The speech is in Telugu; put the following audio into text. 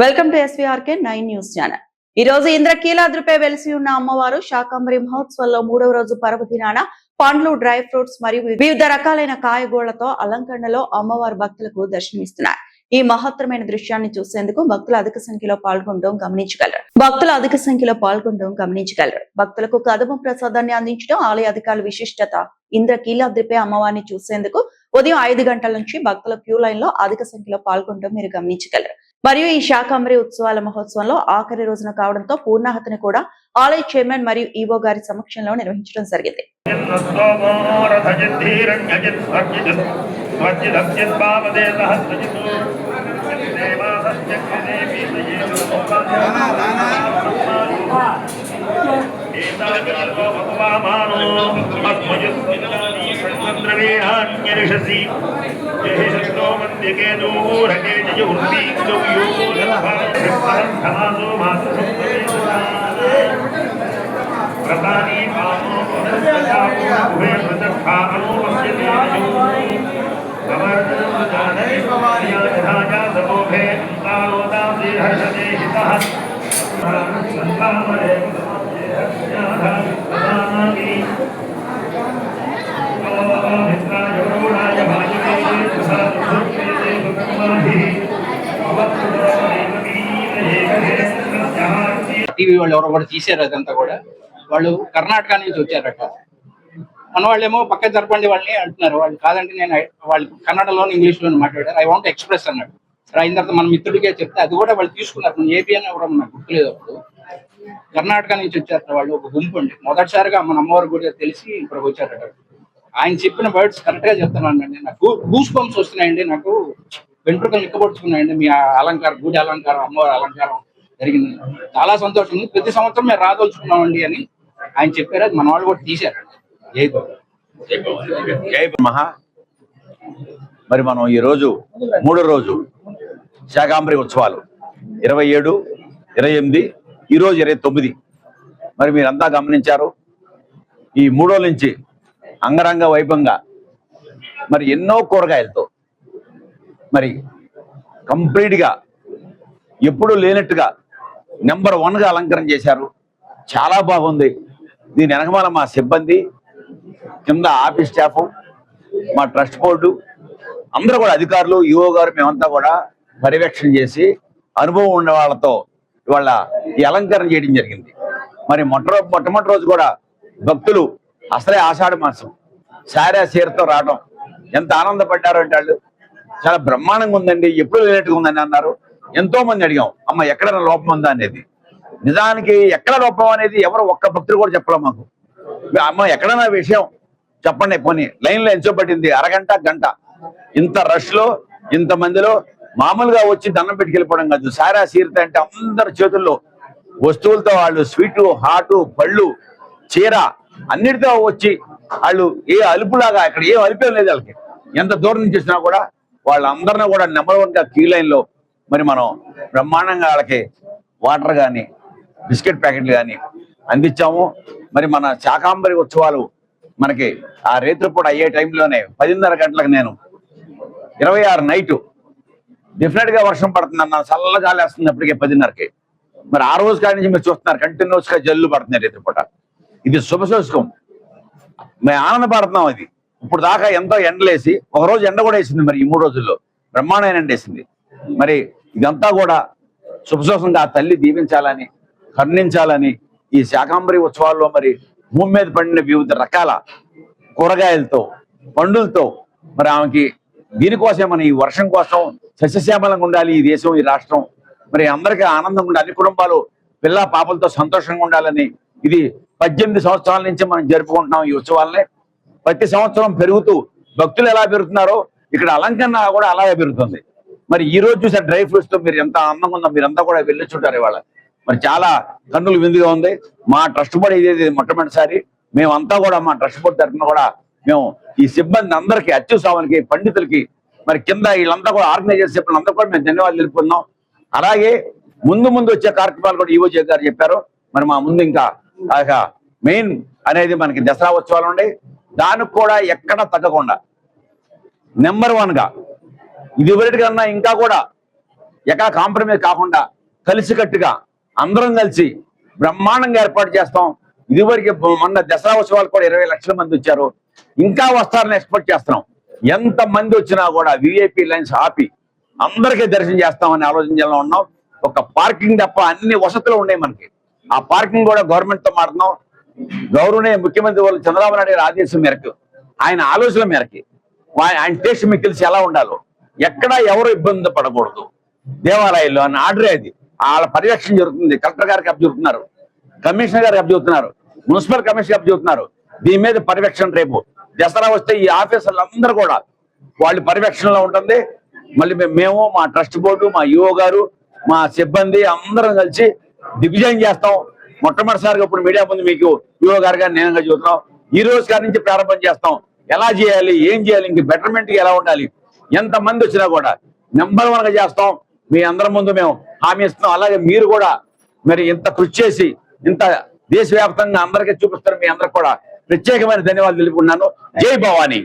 Welcome to SVRK 9 news channel. ఈ రోజు ఇంద్రకీలాద్రిపై వెలిసి ఉన్న అమ్మవారు శాకంబరి మహోత్సవంలో 3వ రోజు పర్వదినాన పండ్లు, డ్రై ఫ్రూట్స్ మరియు వివిధ రకాలైన కాయగూళ్లతో అలంకరణలో అమ్మవారు భక్తులకు దర్శనమిస్తున్నారు. ఈ మహత్తరమైన దృశ్యాన్ని చూసేందుకు భక్తులు అధిక సంఖ్యలో పాల్గొనడం గమనించగలరు. భక్తులకు కదమ ప్రసాదాన్ని అందించడం ఆలయ అధికారుల విశిష్టత. ఇంద్రకీలాద్రిపై అమ్మవారిని చూసేందుకు ఉదయం 5 గంటల నుంచి భక్తుల క్యూ లైన్ లో అధిక సంఖ్యలో పాల్గొనడం మీరు గమనించగలరు. మరియు ఈ శాకంబరి ఉత్సవాల మహోత్సవంలో ఆఖరి రోజున కావడంతో పూర్ణాహతిని కూడా ఆలయ చైర్మన్ మరియు ఈవో గారి సమక్షంలో నిర్వహించడం జరిగింది. టీవీ వాళ్ళు ఎవరో కూడా తీసారు. అదంతా కూడా వాళ్ళు కర్ణాటక నుంచి వచ్చారట. మన వాళ్ళేమో పక్క జరపండి వాళ్ళని అంటున్నారు. వాళ్ళు కాదంటే నేను వాళ్ళు కన్నడలోను ఇంగ్లీష్లోను మాట్లాడారు. ఐ వాంట్ ఎక్స్ప్రెస్ అన్నాడు. సరే అయిన తర్వాత మన మిత్రుడికే చెప్తే అది కూడా వాళ్ళు తీసుకున్నారు. ఏపీ అని ఎవరో నాకు గుర్తులేదు. అప్పుడు కర్ణాటక నుంచి వచ్చారట వాళ్ళు, ఒక గుంపు అండి. మొదటిసారిగా మన అమ్మవారి కూడా తెలిసి ఇక్కడికి వచ్చారట. ఆయన చెప్పిన వర్డ్స్ కరెక్ట్ గా చెప్తున్నానండి. నాకు గూస్ బంప్స్ వస్తున్నాయండి. నాకు వెంట్రుకలు నిక్కబొడుచుకున్నాయండి. మీ అలంకారం, గుడి అలంకారం, అమ్మవారి అలంకారం జరిగింది. చాలా సంతోషం ఉంది. ప్రతి సంవత్సరం మేము రాదలుచుకున్నామండి అని ఆయన చెప్పారు. అది మన వాళ్ళు కూడా తీశారండి. జై మహా. మరి మనం ఈరోజు 3వ రోజు శాకంబరి ఉత్సవాలు 27, 28, ఈరోజు 29. మరి మీరంతా గమనించారు. ఈ 3 రోజుల నుంచి అంగరంగ వైభవంగా మరి ఎన్నో కూరగాయలతో మరి కంప్లీట్గా ఎప్పుడూ లేనట్టుగా నెంబర్ 1గా అలంకరణ చేశారు. చాలా బాగుంది. దీని వెనకమాల మా సిబ్బంది, కింద ఆఫీస్ స్టాఫ్, మా ట్రస్ట్ బోర్డు అందరూ కూడా, అధికారులు, ఈఓ గారు, మేమంతా కూడా పర్యవేక్షణ చేసి అనుభవం ఉన్న వాళ్ళతో ఇవాళ ఈ అలంకరణ చేయడం జరిగింది. మరి మొట్టమొదటి రోజు కూడా భక్తులు అసలే ఆషాఢ మాసం సారా చీరతో రావడం ఎంత ఆనందపడ్డారు అంటే వాళ్ళు చాలా బ్రహ్మాండంగా ఉందండి, ఎప్పుడు లేనట్టుగా ఉందని అన్నారు. ఎంతో మంది అడిగాం, అమ్మ ఎక్కడైనా లోపం ఉందా అనేది. నిజానికి ఎక్కడ లోపం అనేది ఎవరు ఒక్క భక్తులు కూడా చెప్పలే మాకు. అమ్మ ఎక్కడైనా విషయం చెప్పండి, పోనీ లైన్లో ఎంచోబట్టింది అరగంట, గంట. ఇంత రష్లో, ఇంతమందిలో మామూలుగా వచ్చి దండం పెట్టుకు వెళ్ళిపోవడం కాదు. సారా సీరత అంటే అందరి చేతుల్లో వస్తువులతో వాళ్ళు స్వీటు, హాటు, పళ్ళు, చీర అన్నిటితో వచ్చి వాళ్ళు ఏ అలుపులాగా, ఇక్కడ ఏ అలుపేం లేదు వాళ్ళకి. ఎంత దూరం నుంచి వచ్చినా కూడా వాళ్ళందరినీ కూడా నెంబర్ 1గా క్యూ లైన్లో మరి మనం బ్రహ్మాండంగా వాళ్ళకి వాటర్ కానీ బిస్కెట్ ప్యాకెట్లు కానీ అందించాము. మరి మన శాకంబరి ఉత్సవాలు మనకి ఆ రేత్రిపూట అయ్యే టైంలోనే 10:30 గంటలకు నేను 26 నైటు డెఫినెట్గా వర్షం పడుతుందన్న, చల్లగాలి వేస్తుంది అప్పటికే 10:30కి. మరి ఆ రోజు కాడి నుంచి మీరు చూస్తున్నారు కంటిన్యూస్గా జల్లు పడుతున్నాయి రేత్రిపూట. ఇది శుభసూచకం. మేము ఆనందపడుతున్నాం. అది ఇప్పుడు దాకా ఎంతో ఎండలేసి ఒకరోజు ఎండ కూడా వేసింది. మరి ఈ 3 రోజుల్లో బ్రహ్మాండమైన ఎండ వేసింది. మరి ఇదంతా కూడా శుభసూచకంగా ఆ తల్లి దీవించాలని, కరుణించాలని ఈ శాకంబరి ఉత్సవాల్లో మరి భూమి మీద పండిన వివిధ రకాల కూరగాయలతో, పండులతో మరి ఆమెకి దీనికోసం మన ఈ వర్షం కోసం సస్యశ్యామలంగా ఉండాలి ఈ దేశం, ఈ రాష్ట్రం. మరి అందరికీ ఆనందంగా ఉండాలి, అన్ని కుటుంబాలు పిల్ల పాపలతో సంతోషంగా ఉండాలని ఇది 18 సంవత్సరాల నుంచి మనం జరుపుకుంటున్నాం ఈ ఉత్సవాలని. ప్రతి సంవత్సరం పెరుగుతూ భక్తులు ఎలా పెరుగుతున్నారో ఇక్కడ అలంకరణ కూడా అలాగే పెరుగుతుంది. మరి ఈ రోజు చూసే డ్రై ఫ్రూట్స్ తో మీరు ఎంత ఆనందంగా ఉందో మీరంతా కూడా వెళ్ళొచ్చుంటారు ఇవాళ. మరి చాలా కన్నులు విందుగా ఉంది. మా ట్రస్ట్ బోర్డు ఇది మొట్టమొదటిసారి. మేమంతా కూడా మా ట్రస్ట్ బోర్డు తరఫున కూడా మేము ఈ సిబ్బంది అందరికీ, అత్యుత్సవానికి, పండితులకి, మరి కింద వీళ్ళంతా కూడా ఆర్గనైజర్స్ అందరూ కూడా మేము ధన్యవాదాలు తెలుపుకుందాం. అలాగే ముందు వచ్చే కార్యక్రమాలు కూడా ఈవో గారు చెప్పారు. మరి మా ముందు ఇంకా మెయిన్ అనేది మనకి దసరా ఉత్సవాలు ఉండే, దానికి కూడా ఎక్కడ తగ్గకుండా నెంబర్ 1గా ఇదివరకన్నా ఇంకా కూడా ఎక్కడ కాంప్రమైజ్ కాకుండా కలిసికట్టుగా అందరం కలిసి బ్రహ్మాండంగా ఏర్పాటు చేస్తాం. ఇదివరకు మొన్న దసరా ఉత్సవాలు కూడా 20 లక్షల మంది వచ్చారు. ఇంకా వస్తారని ఎక్స్పెక్ట్ చేస్తున్నాం. ఎంత మంది వచ్చినా కూడా విఐపి లైన్స్ ఆపి అందరికీ దర్శనం చేస్తామని ఆలోచనలో ఉన్నాం. ఒక పార్కింగ్ తప్ప అన్ని వసతులు ఉన్నాయి మనకి. ఆ పార్కింగ్ కూడా గవర్నమెంట్ తో మాట్లాడుతున్నాం. గౌరవనీయ ముఖ్యమంత్రి వాళ్ళు చంద్రబాబు నాయుడు గారి ఆదేశం మేరకు, ఆయన ఆలోచన మేరకి, ఆయన టేస్ట్ మీకు తెలిసి ఎలా ఉండాలో, ఎక్కడ ఎవరు ఇబ్బంది పడకూడదు దేవాలయాల్లో అన్న ఆర్డర్. అది వాళ్ళ పర్యవేక్షణ జరుగుతుంది. కలెక్టర్ గారికి అప్పచెబుతున్నారు, కమిషనర్ గారికి అప్పచెబుతున్నారు, మున్సిపల్ కమిషనర్ అప్పచెబుతున్నారు. దీని మీద పర్యవేక్షణ రేపు దసరా వస్తే ఈ ఆఫీసర్లు అందరూ కూడా వాళ్ళ పర్యవేక్షణలో ఉంటుంది. మళ్ళీ మేము మా ట్రస్ట్ బోర్డు, మా ఈఓ గారు, మా సిబ్బంది అందరం కలిసి దిగ్విజయం చేస్తాం. మొట్టమొదటిసారిగా ఇప్పుడు మీడియా ముందు మీకు ఈఓ గారు కానీ నేను చెబుతున్నాం. ఈ రోజు గారి నుంచి ప్రారంభం చేస్తాం. ఎలా చేయాలి, ఏం చేయాలి, ఇంక బెటర్మెంట్ ఎలా ఉండాలి, ఎంత మంది వచ్చినా కూడా నెంబర్ 1 గా చేస్తాం. మీ అందరి ముందు మేము హామీ ఇస్తున్నాం. అలాగే మీరు కూడా మరి ఇంత కృషి చేసి ఇంత దేశవ్యాప్తంగా అందరికీ చూపిస్తారు. మీ అందరికి కూడా ప్రత్యేకమైన ధన్యవాదాలు తెలుపుకున్నాను. జై భవానీ.